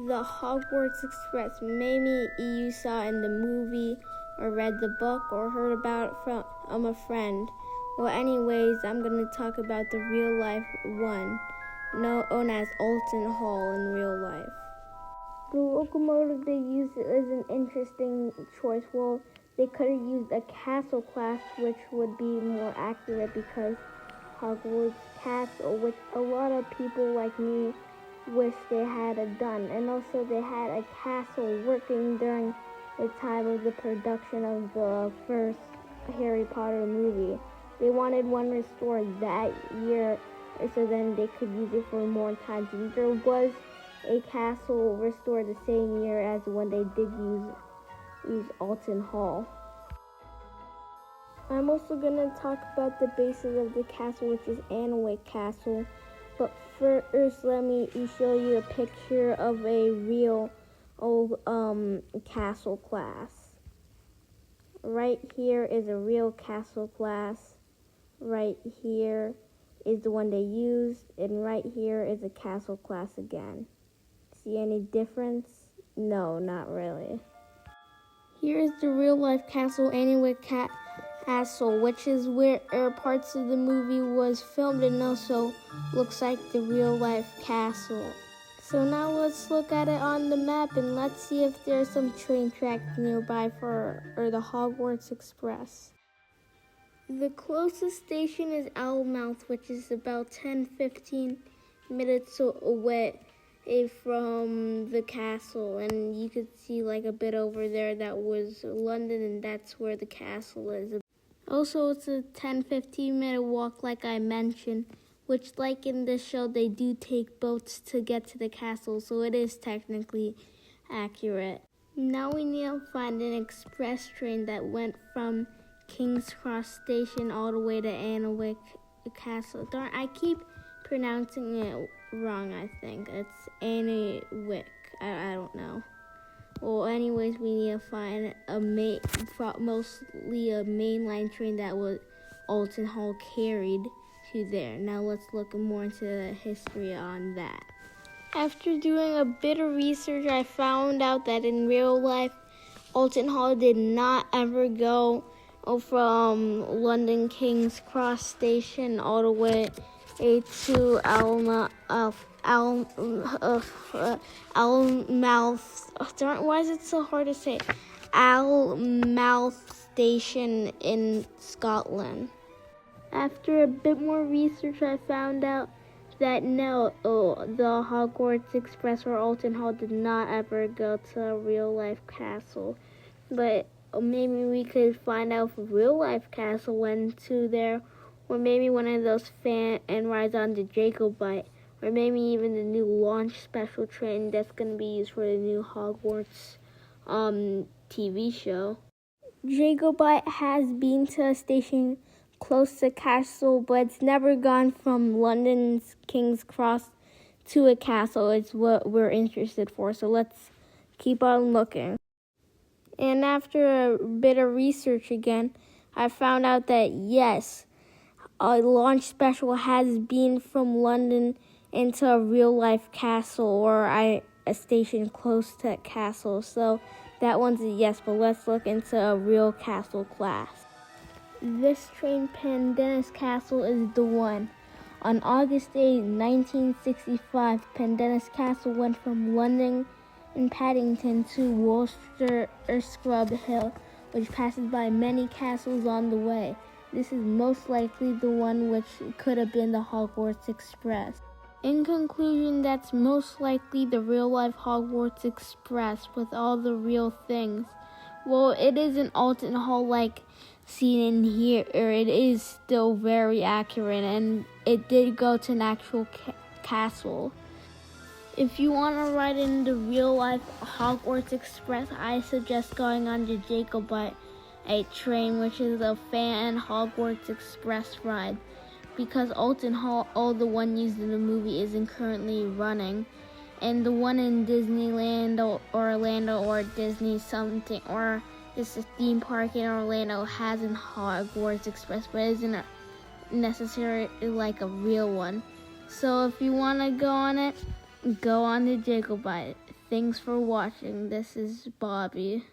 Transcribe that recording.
The Hogwarts Express. Maybe you saw in the movie or read the book or heard about it from a friend. Well, anyways, I'm going to talk about the real life one, known as Alton Hall in real life. The locomotive they used is an interesting choice. Well, they could have used a castle class, which would be more accurate because Hogwarts Castle, which a lot of people like me wish they had done. And also they had a castle working during the time of the production of the first Harry Potter movie. They wanted one restored that year so then they could use it for more times. And there was a castle restored the same year as when they did use Alton Hall. I'm also going to talk about the basis of the castle, which is Anwick Castle. But first, let me show you a picture of a real old castle class. Right here is a real castle class. Right here is the one they used. And right here is a castle class again. See any difference? No, not really. Here is the real life castle, Anwick Castle, which is where parts of the movie was filmed and also looks like the real life castle. So now let's look at it on the map and let's see if there's some train tracks nearby for the Hogwarts Express. The closest station is Owlmouth, which is about 10-15 minutes away from the castle, and you could see like a bit over there that was London, and that's where the castle is. Also, it's a 10-15 minute walk like I mentioned, which like in this show they do take boats to get to the castle, so it is technically accurate. Now we need to find an express train that went from King's Cross Station all the way to Anwick Castle. Darn, I keep pronouncing it wrong, I think. It's Anwick. I don't know. Well, anyways, we need to find mostly a mainline train that was Alton Hall carried to there. Now let's look more into the history on that. After doing a bit of research, I found out that in real life, Alton Hall did not ever go from London King's Cross Station all the way to Owlmouth. Why is it so hard to say? Owlmouth Station in Scotland. After a bit more research, I found out that no, the Hogwarts Express or Alton Hall did not ever go to a real life castle, but maybe we could find out if a real life castle went to there, or maybe one of those fan and rides on the Jacobite, or maybe even the new launch special train that's going to be used for the new Hogwarts TV show. Jacobite has been to a station close to castle, but it's never gone from London's King's Cross to a castle. It's what we're interested for, so let's keep on looking. And after a bit of research again, I found out that yes, a launch special has been from London into a real-life castle or a station close to a castle. So that one's a yes, but let's look into a real castle class. This train, Pendennis Castle, is the one. On August 8, 1965, Pendennis Castle went from London and Paddington to Worcester Scrub Hill, which passes by many castles on the way. This is most likely the one which could have been the Hogwarts Express. In conclusion, that's most likely the real-life Hogwarts Express with all the real things. Well, it isn't Alton Hall like seen in here, or it is still very accurate, and it did go to an actual castle. If you want to ride in the real-life Hogwarts Express, I suggest going on the Jacobite train, which is a fan Hogwarts Express ride, because Alton Hall, the one used in the movie, isn't currently running, and the one in Disneyland or Orlando or Disney something, or just a theme park in Orlando has an Hogwarts Express, but isn't necessarily like a real one. So if you want to go on it, go on the Jacobite. Thanks for watching. This is Bobby.